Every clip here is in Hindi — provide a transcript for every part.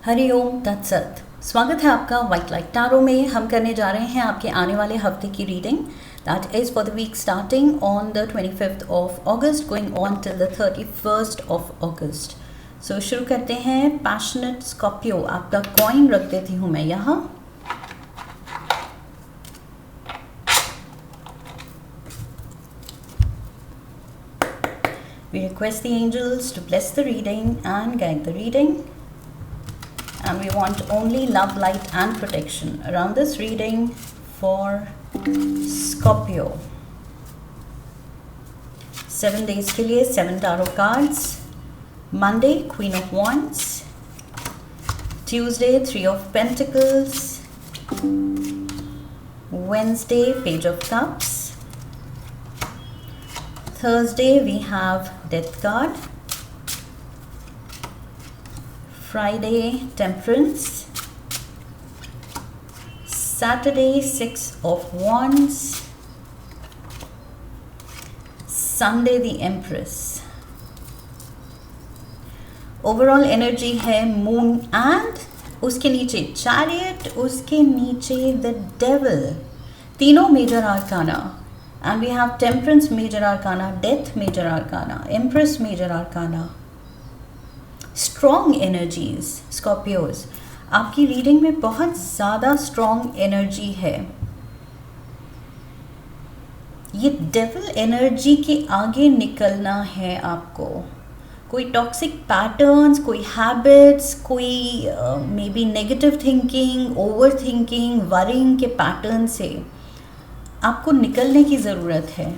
हरिओम तत्सत। स्वागत है आपका वाइट लाइट टैरो में। हम करने जा रहे हैं आपके आने वाले हफ्ते की reading. That is for the week starting on the 25th of August going on till the 31st of August. So शुरू करते हैं। पैशनेट स्कॉर्पियो, आपका कॉइन रख देती हूँ मैं यहाँ। We request the angels to bless the reading and guide the reading. And we want only love, light and protection around this reading for Scorpio. 7 days के लिए 7 tarot cards. Monday, Queen of Wands. Tuesday, 3 of Pentacles. Wednesday, Page of Cups. Thursday, we have Death card. Friday, Temperance. Saturday, 6 of Wands. Sunday, the Empress. Overall energy है Moon and उसके नीचे Chariot, उसके नीचे the Devil. तीनों major arcana. And we have Temperance major arcana, Death major arcana, Empress major arcana. Strong energies, Scorpios. आपकी रीडिंग में बहुत ज़्यादा स्ट्रॉन्ग एनर्जी है। ये डेविल एनर्जी के आगे निकलना है आपको। कोई टॉक्सिक पैटर्न्स, कोई हैबिट्स, कोई may be negative thinking, over thinking, worrying के पैटर्न से आपको निकलने की ज़रूरत है।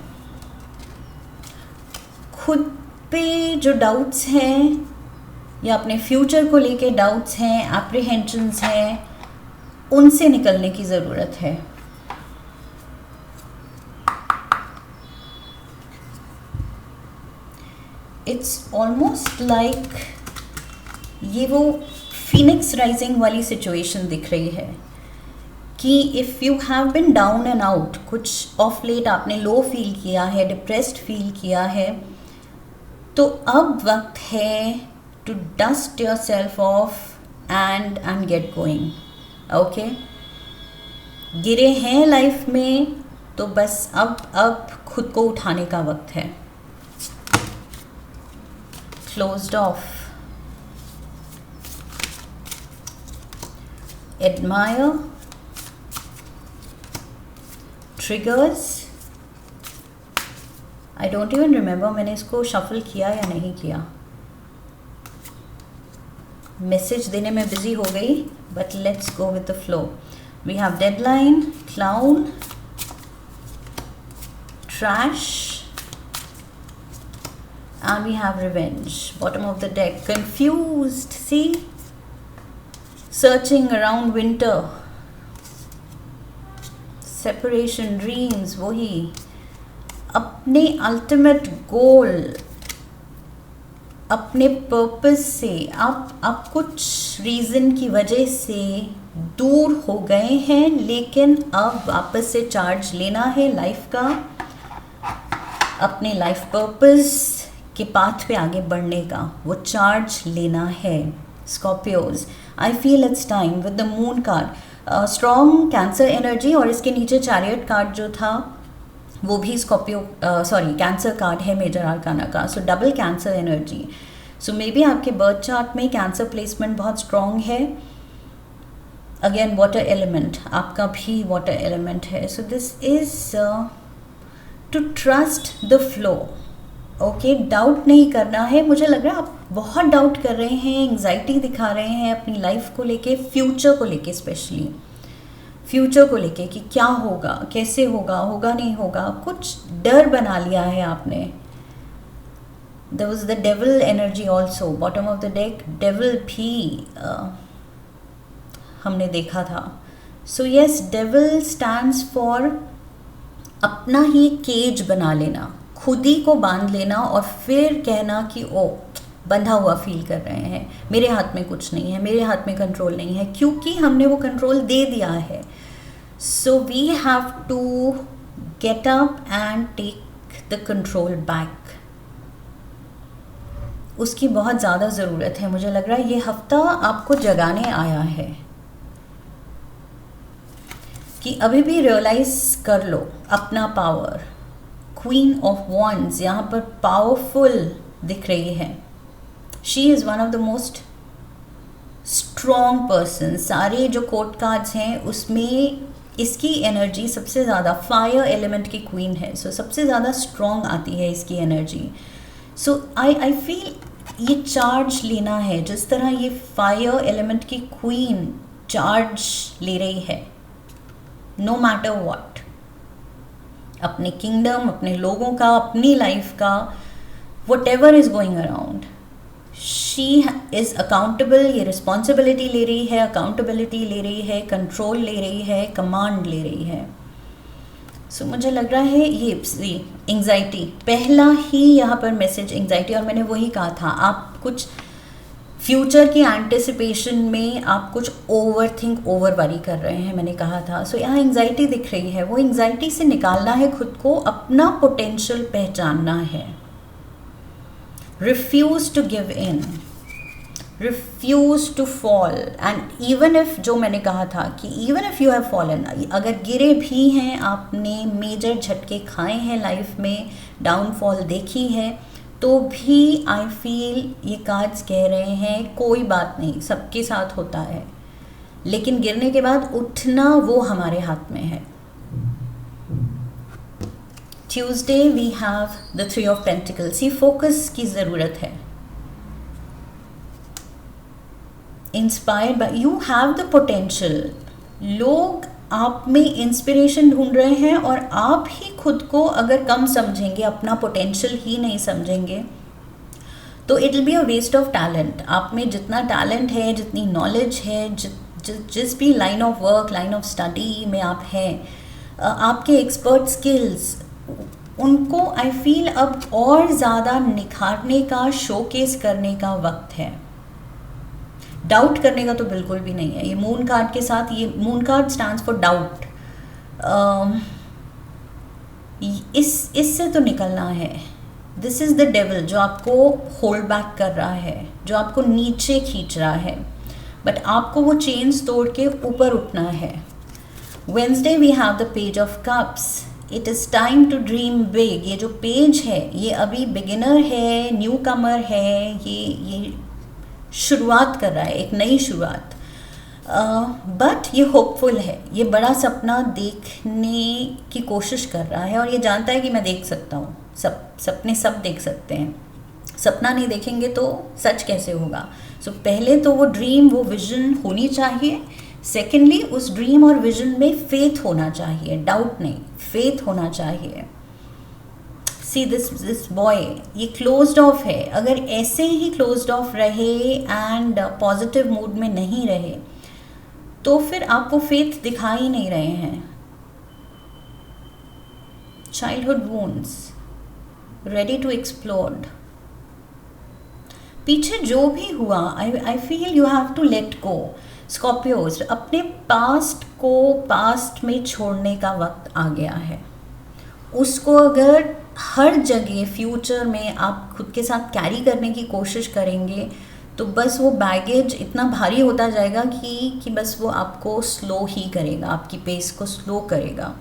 खुद पे जो डाउट्स हैं या अपने फ्यूचर को लेके डाउट्स हैं, एप्रीहेंशंस हैं, उनसे निकलने की ज़रूरत है। इट्स ऑलमोस्ट लाइक ये वो फीनिक्स राइजिंग वाली सिचुएशन दिख रही है कि if you have been down and out, कुछ ऑफ लेट आपने लो फील किया है, डिप्रेस्ड फील किया है, तो अब वक्त है to dust yourself off and get going. Okay? गिरे हैं लाइफ में तो बस अब खुद को उठाने का वक्त है। Closed off. Admire. Triggers. I don't even remember मैंने इसको शफल किया या नहीं किया। मैसेज देने में बिजी हो गई, but let's go with the flow. We have deadline, clown, trash and we have revenge. Bottom of the deck, confused, see, searching around winter, separation, dreams, वही अपने अल्टीमेट गोल, अपने पर्पस से आप कुछ रीज़न की वजह से दूर हो गए हैं, लेकिन अब वापस से चार्ज लेना है लाइफ का, अपने लाइफ पर्पस के पाथ पे आगे बढ़ने का वो चार्ज लेना है। Scorpios, I feel it's time with the moon card, strong Cancer energy, और इसके नीचे चैरियट कार्ड जो था वो भी स्कॉर्पियो कैंसर कार्ड है मेजर आर्काना का। So double Cancer energy. So may be आपके बर्थ चार्ट में कैंसर प्लेसमेंट बहुत स्ट्रॉन्ग है। अगेन वाटर एलिमेंट, आपका भी वाटर एलिमेंट है। So this is to trust the flow. Okay, doubt नहीं करना है। मुझे लग रहा है आप बहुत डाउट कर रहे हैं, एंग्जाइटी दिखा रहे हैं अपनी लाइफ को लेके, फ्यूचर को लेके, स्पेशली फ्यूचर को लेके कि क्या होगा, कैसे होगा, होगा नहीं होगा, कुछ डर बना लिया है आपने। There was the devil energy also, bottom of the deck devil भी हमने देखा था। So yes, devil stands for अपना ही केज बना लेना, खुद ही को बांध लेना और फिर कहना कि ओ बंधा हुआ फील कर रहे हैं, मेरे हाथ में कुछ नहीं है, मेरे हाथ में कंट्रोल नहीं है, क्योंकि हमने वो कंट्रोल दे दिया है। So we have to get up and take the control back. उसकी बहुत ज़्यादा ज़रूरत है। मुझे लग रहा है ये हफ्ता आपको जगाने आया है कि अभी भी रियलाइज़ कर लो अपना पावर। क्वीन ऑफ वॉन्ड्स यहाँ पर पावरफुल दिख रही है। She is one of the most strong person. सारे जो कोर्ट कार्ड्स हैं उसमें इसकी एनर्जी सबसे ज़्यादा फायर एलिमेंट की क्वीन है, सो सबसे ज़्यादा स्ट्रॉन्ग आती है इसकी एनर्जी। सो आई फील ये चार्ज लेना है, जिस तरह ये फायर एलिमेंट की क्वीन चार्ज ले रही है, नो मैटर व्हाट, अपने किंगडम, अपने लोगों का, अपनी लाइफ का, whatever is going around, she is accountable. ये रिस्पॉन्सिबिलिटी ले रही है, अकाउंटेबिलिटी ले रही है, कंट्रोल ले रही है, कमांड ले रही है। सो मुझे लग रहा है ये एंग्जाइटी, पहला ही यहाँ पर मैसेज एंग्जाइटी, और मैंने वही कहा था, आप कुछ फ्यूचर की एंटिसिपेशन में आप कुछ ओवर थिंक, ओवर वरी कर रहे हैं, मैंने कहा था। सो यहाँ एंग्जाइटी दिख रही है, वो एंग्जाइटी से निकालना है खुद को, अपना पोटेंशियल पहचानना है, refuse to give in, refuse to fall. And even if, जो मैंने कहा था कि even if you have fallen, अगर गिरे भी हैं, आपने मेजर झटके खाए हैं लाइफ में, डाउनफॉल देखी है, तो भी आई फील ये कार्ड्स कह रहे हैं कोई बात नहीं, सबके साथ होता है, लेकिन गिरने के बाद उठना वो हमारे हाथ में है। Tuesday we have the 3 of pentacles. ये फोकस की ज़रूरत है। Inspired by, you have the potential. लोग आप में इंस्पिरेशन ढूंढ रहे हैं और आप ही खुद को अगर कम समझेंगे, अपना पोटेंशियल ही नहीं समझेंगे, तो it will be a waste of talent. आप में जितना टैलेंट है, जितनी नॉलेज है, जिस भी line of work, line of study में आप हैं, आपके एक्सपर्ट स्किल्स, उनको आई फील अब और ज़्यादा निखारने का, शोकेस करने का वक्त है। डाउट करने का तो बिल्कुल भी नहीं है। ये मून कार्ड के साथ, ये moon card stands for doubt. इससे तो निकलना है। दिस इज़ द डेविल जो आपको होल्ड बैक कर रहा है, जो आपको नीचे खींच रहा है, बट आपको वो चेन्स तोड़ के ऊपर उठना है। Wednesday we have the page of cups. It is time to dream big. ये जो पेज है ये अभी बिगिनर है, न्यू कमर है, ये शुरुआत कर रहा है, एक नई शुरुआत, बट ये होपफुल है। ये बड़ा सपना देखने की कोशिश कर रहा है और ये जानता है कि मैं देख सकता हूँ। सपने सब देख सकते हैं, सपना नहीं देखेंगे तो सच कैसे होगा। सो पहले तो वो ड्रीम, वो विजन होनी चाहिए। सेकेंडली उस ड्रीम और विजन में फेथ होना चाहिए, डाउट नहीं, फेथ होना चाहिए। सी दिस बॉय, ये क्लोज्ड ऑफ है। अगर ऐसे ही क्लोज्ड ऑफ रहे एंड पॉजिटिव मूड में नहीं रहे तो फिर आप वो फेथ दिखा ही नहीं रहे हैं। Childhood wounds, ready to explore. पीछे जो भी हुआ, I feel you have to let go. Scorpios, अपने पास्ट को पास्ट में छोड़ने का वक्त आ गया है। उसको अगर हर जगह फ्यूचर में आप खुद के साथ कैरी करने की कोशिश करेंगे तो बस वो बैगेज इतना भारी होता जाएगा कि बस वो आपको स्लो ही करेगा, आपकी पेस को स्लो करेगा।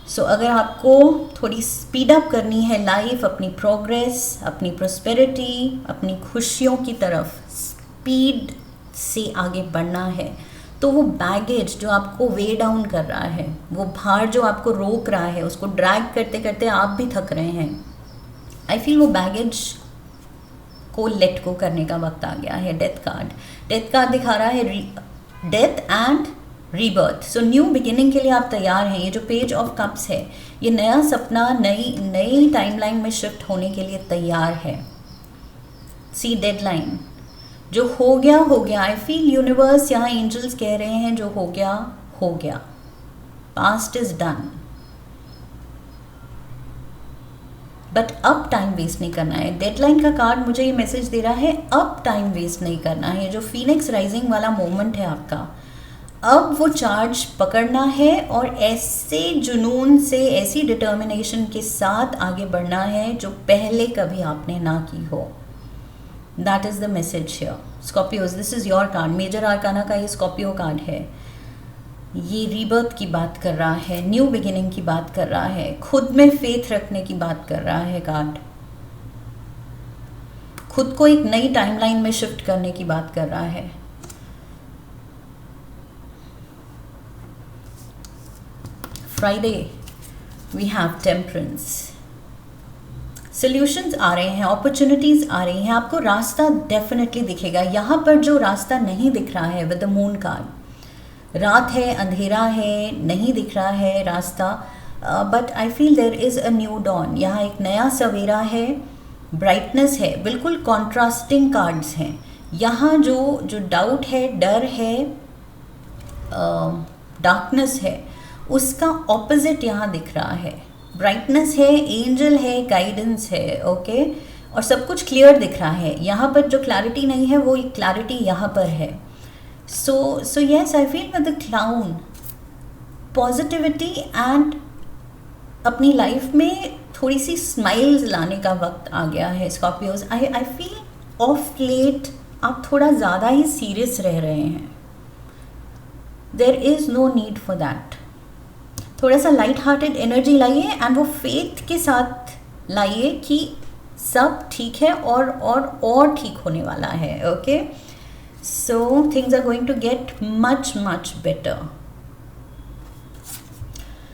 सो अगर आपको थोड़ी स्पीड अप करनी है लाइफ, अपनी प्रोग्रेस, अपनी प्रॉस्पेरिटी, अपनी खुशियों की तरफ स्पीड से आगे बढ़ना है, तो वो बैगेज जो आपको वे डाउन कर रहा है, वो भार जो आपको रोक रहा है, उसको ड्रैग करते करते आप भी थक रहे हैं, आई फील वो बैगेज को लेट गो करने का वक्त आ गया है। डेथ कार्ड दिखा रहा है death and rebirth. So new beginning के लिए आप तैयार हैं। ये जो पेज ऑफ कप्स है, ये नया सपना, नई टाइमलाइन में शिफ्ट होने के लिए तैयार है। सी डेडलाइन, जो हो गया। आई फील यूनिवर्स, यहाँ एंजल्स कह रहे हैं जो हो गया, पास्ट इज डन, बट अब टाइम वेस्ट नहीं करना है। डेडलाइन का कार्ड मुझे ये मैसेज दे रहा है, अब टाइम वेस्ट नहीं करना है। जो फीनिक्स राइजिंग वाला मोमेंट है आपका, अब वो चार्ज पकड़ना है और ऐसे जुनून से, ऐसी डिटर्मिनेशन के साथ आगे बढ़ना है जो पहले कभी आपने ना की हो। That is the message here Scorpios. This is your card. Major arcana का ये स्कॉर्पियो कार्ड है. ये रीबर्थ की बात कर रहा है, न्यू बिगिनिंग की बात कर रहा है, खुद में फेथ रखने की बात कर रहा है कार्ड. खुद को एक नई टाइमलाइन में शिफ्ट करने की बात कर रहा है. Friday we have temperance. Solutions आ रहे हैं, अपॉर्चुनिटीज आ रही हैं, आपको रास्ता डेफिनेटली दिखेगा. यहाँ पर जो रास्ता नहीं दिख रहा है विद द मून कार्ड, रात है, अंधेरा है, नहीं दिख रहा है रास्ता, but I feel there is a new dawn. यहाँ एक नया सवेरा है, ब्राइटनेस है. बिल्कुल कॉन्ट्रास्टिंग कार्ड्स हैं यहाँ. जो डाउट है, डर है, डार्कनेस है, उसका ऑपोजिट यहाँ दिख रहा है. ब्राइटनेस है, एंजल है, गाइडेंस है. ओके और सब कुछ क्लियर दिख रहा है. यहाँ पर जो क्लैरिटी नहीं है वो क्लैरिटी यहाँ पर है. So yes, I feel with the clown, positivity and अपनी लाइफ में थोड़ी सी स्माइल्स लाने का वक्त आ गया है Scorpios. I feel of late आप थोड़ा ज़्यादा ही सीरियस रह रहे हैं. There is no need for that. थोड़ा सा लाइट हार्टेड एनर्जी लाइए एंड वो फेथ के साथ लाइए कि सब ठीक है और ठीक होने वाला है. Okay so things are going to get much better.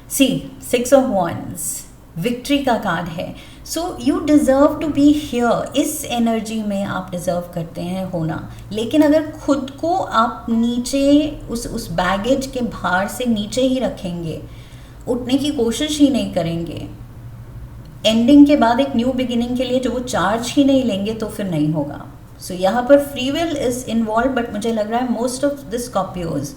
See, 6 of Wands victory का कार्ड है. so you deserve to be here. इस एनर्जी में आप डिज़र्व करते हैं होना. लेकिन अगर खुद को आप नीचे उस बैगेज के भार से नीचे ही रखेंगे, उठने की कोशिश ही नहीं करेंगे, एंडिंग के बाद एक न्यू बिगिनिंग के लिए जो वो चार्ज ही नहीं लेंगे, तो फिर नहीं होगा. सो यहाँ पर free will is involve, but मुझे लग रहा है मोस्ट ऑफ द स्कॉर्पियोज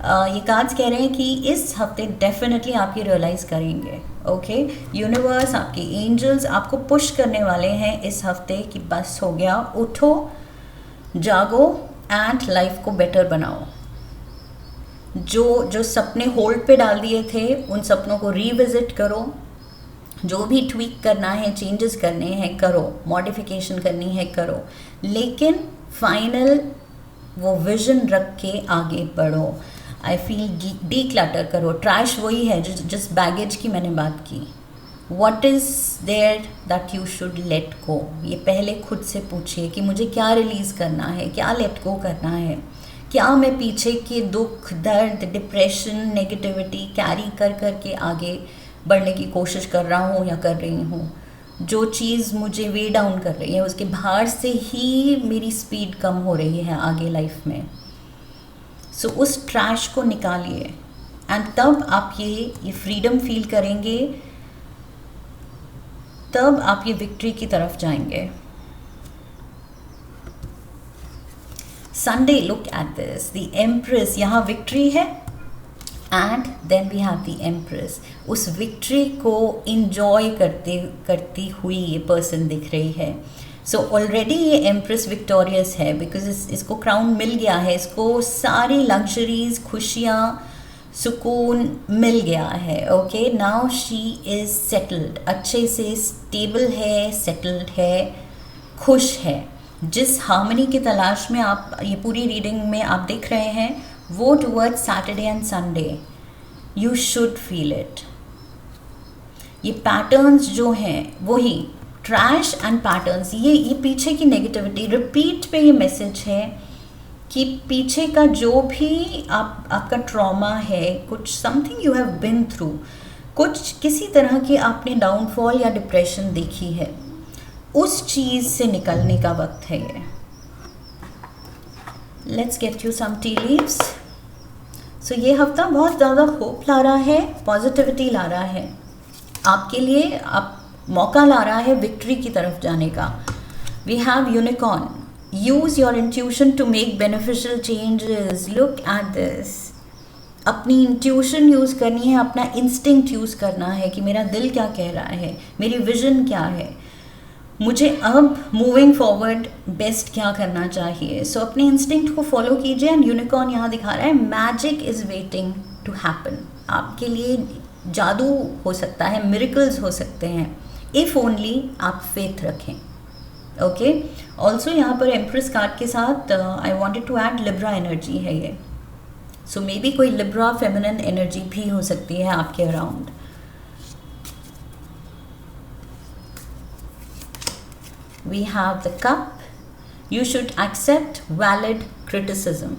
ये कार्ड्स कह रहे हैं कि इस हफ्ते डेफिनेटली आप ये रियलाइज़ करेंगे. ओके यूनिवर्स, आपके एंजल्स आपको पुश करने वाले हैं इस हफ्ते कि बस हो गया, उठो, जागो एंड लाइफ को बेटर बनाओ. जो सपने होल्ड पे डाल दिए थे उन सपनों को रीविजिट करो. जो भी ट्वीक करना है, चेंजेस करने हैं करो, मॉडिफिकेशन करनी है करो, लेकिन फाइनल वो विजन रख के आगे बढ़ो. आई फील डी क्लटर करो. ट्रैश वही है जिस बैगेज की मैंने बात की. What is there that you should let go. ये पहले खुद से पूछिए कि मुझे क्या रिलीज़ करना है, क्या लेट गो करना है. क्या मैं पीछे के दुख, दर्द, डिप्रेशन, नेगेटिविटी कैरी कर के आगे बढ़ने की कोशिश कर रहा हूँ या कर रही हूँ. जो चीज़ मुझे वे डाउन कर रही है उसके भार से ही मेरी स्पीड कम हो रही है आगे लाइफ में. सो उस ट्रैश को निकालिए एंड तब आप ये फ्रीडम फील करेंगे, तब आप ये विक्ट्री की तरफ जाएंगे. Sunday, look at this, the empress. यहाँ विक्ट्री है and then we have the empress. उस विक्ट्री को इंजॉय करती हुई ये पर्सन दिख रही है. सो ऑलरेडी ये एम्प्रेस विक्टोरियस है बिकॉज इसको क्राउन मिल गया है. इसको सारी लग्जरीज, खुशियाँ, सुकून मिल गया है. Okay now she is settled. अच्छे से स्टेबल है, सेटल्ड है, खुश है. जिस हार्मनी की तलाश में आप ये पूरी रीडिंग में आप देख रहे हैं, वो towards Saturday and Sunday you should feel it. ये पैटर्न्स जो हैं वही ट्रैश एंड पैटर्न्स, ये पीछे की नेगेटिविटी रिपीट पे ये मैसेज है कि पीछे का जो भी आपका ट्रॉमा है, कुछ something you have been through, कुछ किसी तरह की आपने डाउनफॉल या डिप्रेशन देखी है, उस चीज़ से निकलने का वक्त है ये. Let's get you some tea leaves. So ये हफ्ता बहुत ज़्यादा होप ला रहा है, पॉजिटिविटी ला रहा है आपके लिए, आप मौका ला रहा है विक्ट्री की तरफ जाने का. We have unicorn. Use your intuition to make beneficial changes. Look at this. अपनी इंट्यूशन यूज़ करनी है, अपना इंस्टिंक्ट यूज़ करना है कि मेरा दिल क्या कह रहा है, मेरी विजन क्या है, मुझे अब मूविंग फॉरवर्ड बेस्ट क्या करना चाहिए. सो अपने इंस्टिंक्ट को फॉलो कीजिए एंड यूनिकॉर्न यहाँ दिखा रहा है magic is waiting to happen. आपके लिए जादू हो सकता है, मिरेकल्स हो सकते हैं, इफ़ ओनली आप फेथ रखें. ओके, ऑल्सो यहाँ पर एम्प्रेस कार्ड के साथ I wanted to add Libra energy है ये, सो मे बी कोई लिब्रा फेमिनिन एनर्जी भी हो सकती है आपके around. We have the cup. You should accept valid criticism.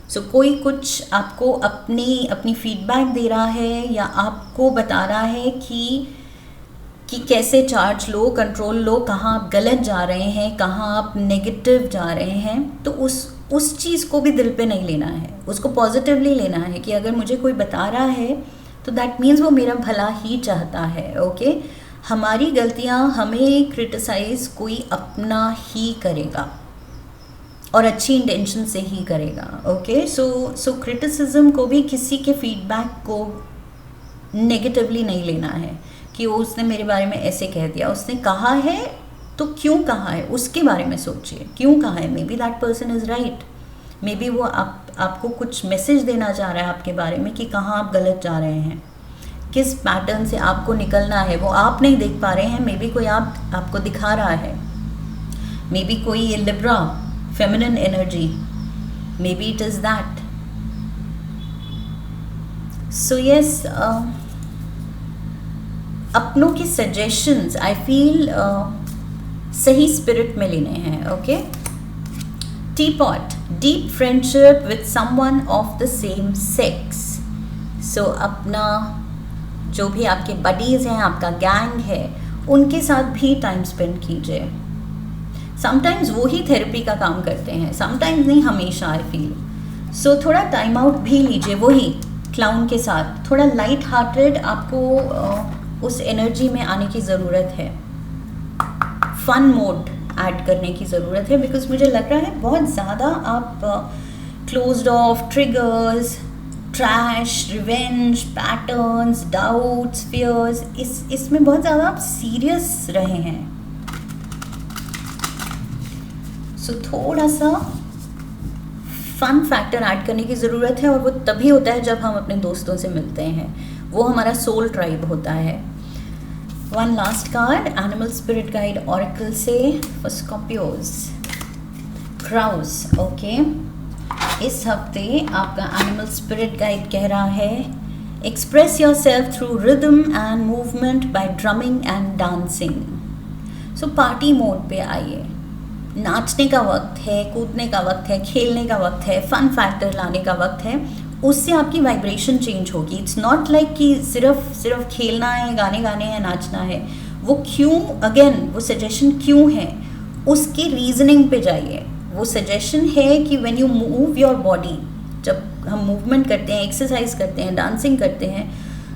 So कोई कुछ आपको अपनी फीडबैक दे रहा है या आपको बता रहा है कि कैसे चार्ज लो, कंट्रोल लो, कहाँ आप गलत जा रहे हैं, कहाँ आप नेगेटिव जा रहे हैं. तो उस चीज़ को भी दिल पे नहीं लेना है, उसको पॉजिटिवली लेना है कि अगर मुझे कोई बता रहा है तो दैट मीन्स वो मेरा भला ही चाहता है. ओके, हमारी गलतियाँ हमें क्रिटिसाइज़ कोई अपना ही करेगा और अच्छी इंटेंशन से ही करेगा. ओके, सो क्रिटिसिज्म को भी किसी के फीडबैक को नेगेटिवली नहीं लेना है कि उसने मेरे बारे में ऐसे कह दिया, उसने कहा है तो क्यों कहा है उसके बारे में सोचिए, क्यों कहा है. May be that person is right, may be वो आपको कुछ मैसेज देना चाह रहा है आपके बारे में कि कहाँ आप गलत जा रहे हैं, किस पैटर्न से आपको निकलना है, वो आप नहीं देख पा रहे हैं. मे बी कोई आपको दिखा रहा है, मे बी कोई ये Libra feminine energy, maybe it is that. So yes, अपनों के सजेशंस आई फील सही स्पिरिट में लेने हैं. Okay, teapot, deep friendship with someone of the same sex. So अपना जो भी आपके बडीज़ हैं, आपका गैंग है, उनके साथ भी टाइम स्पेंड कीजिए. समटाइम्स वो ही थेरेपी का काम करते हैं, समटाइम्स नहीं, हमेशा आई फील. सो थोड़ा टाइम आउट भी लीजिए वही क्लाउन के साथ, थोड़ा लाइट हार्टेड. आपको उस एनर्जी में आने की ज़रूरत है, फन मोड ऐड करने की ज़रूरत है. बिकॉज मुझे लग रहा है बहुत ज़्यादा आप closed off, triggers, trash, revenge, patterns, doubts, fears, इसमें बहुत ज़्यादा आप सीरियस रहे हैं. सो थोड़ा सा फन फैक्टर ऐड करने की ज़रूरत है, और वो तभी होता है जब हम अपने दोस्तों से मिलते हैं. वो हमारा सोल ट्राइब होता है. One last card, animal spirit guide oracle से फॉर स्कॉर्पियोज. क्राउस. ओके, इस हफ्ते आपका एनिमल स्पिरिट गाइड कह रहा है, express your self through rhythm and movement by drumming and dancing. So party mode पे आइए, नाचने का वक्त है, कूदने का वक्त है, खेलने का वक्त है, फन फैक्टर लाने का वक्त है. उससे आपकी वाइब्रेशन चेंज होगी. इट्स नॉट लाइक कि सिर्फ खेलना है, गाने गाने हैं, नाचना है. वो क्यों, अगेन वो सजेशन क्यों है, उसकी रीजनिंग पे जाइए. वो सजेशन है कि when you move your body, जब हम मूवमेंट करते हैं, एक्सरसाइज करते हैं, डांसिंग करते हैं,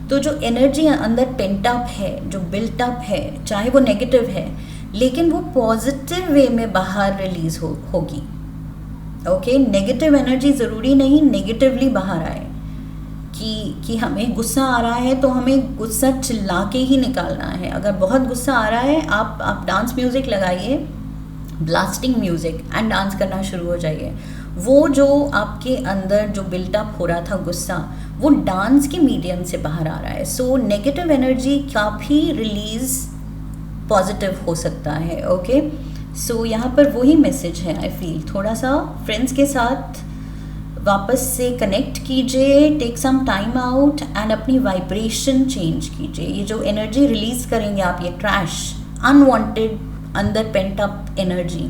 तो जो एनर्जी अंदर पेंटअप है, जो बिल्टअप है, चाहे वो नेगेटिव है, लेकिन वो पॉजिटिव वे में बाहर रिलीज होगी. ओके, नेगेटिव एनर्जी ज़रूरी नहीं नेगेटिवली बाहर आए. कि हमें गुस्सा आ रहा है तो हमें गुस्सा चिल्ला के ही निकालना है. अगर बहुत गुस्सा आ रहा है, आप डांस म्यूज़िक लगाइए, ब्लास्टिंग म्यूज़िक, एंड डांस करना शुरू हो जाइए. वो जो आपके अंदर जो बिल्टअप हो रहा था गुस्सा, वो डांस के मीडियम से बाहर आ रहा है. सो नेगेटिव एनर्जी का भी रिलीज़ पॉजिटिव हो सकता है. ओके, सो यहाँ पर वही मैसेज है. आई फील थोड़ा सा फ्रेंड्स के साथ वापस से कनेक्ट कीजिए, take some time out and अपनी वाइब्रेशन चेंज कीजिए. ये जो एनर्जी रिलीज़ करेंगे आप, ये ट्रैश, अनवांटेड, अंदर पेंट अप एनर्जी,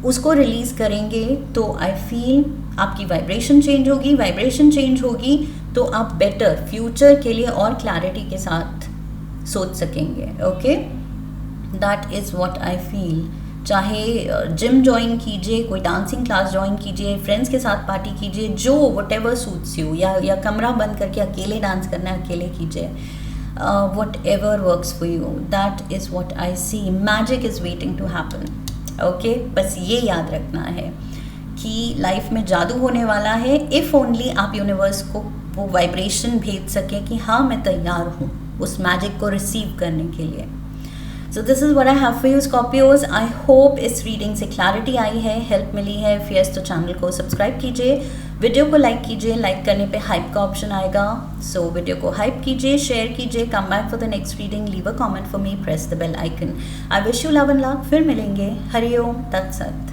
उसको रिलीज़ करेंगे तो आई फील आपकी वाइब्रेशन चेंज होगी. वाइब्रेशन चेंज होगी तो आप बेटर फ्यूचर के लिए और क्लैरिटी के साथ सोच सकेंगे. Okay, that is what I feel. चाहे जिम ज्वाइन कीजिए, कोई डांसिंग क्लास ज्वाइन कीजिए, फ्रेंड्स के साथ पार्टी कीजिए, जो वटेवर सूट्स यू, या कमरा बंद करके अकेले डांस करना है अकेले कीजिए. whatever works for you, that is what I see. Magic is waiting to happen. Okay, बस ये याद रखना है कि लाइफ में जादू होने वाला है, इफ़ ओनली आप यूनिवर्स को वो वाइब्रेशन भेज सकें कि हाँ मैं तैयार हूँ उस मैजिक को रिसीव करने के लिए. So this is what I have for you Scorpios. I hope इस रीडिंग से क्लैरिटी आई है, हेल्प मिली है. इफ यस तो चैनल को सब्सक्राइब कीजिए, वीडियो को लाइक कीजिए. लाइक करने पे हाइप का ऑप्शन आएगा, सो वीडियो को हाइप कीजिए, शेयर कीजिए. Come back for the next reading, leave a comment for me, press the bell icon. I wish you love and luck. फिर मिलेंगे. हरिओम तत्सत.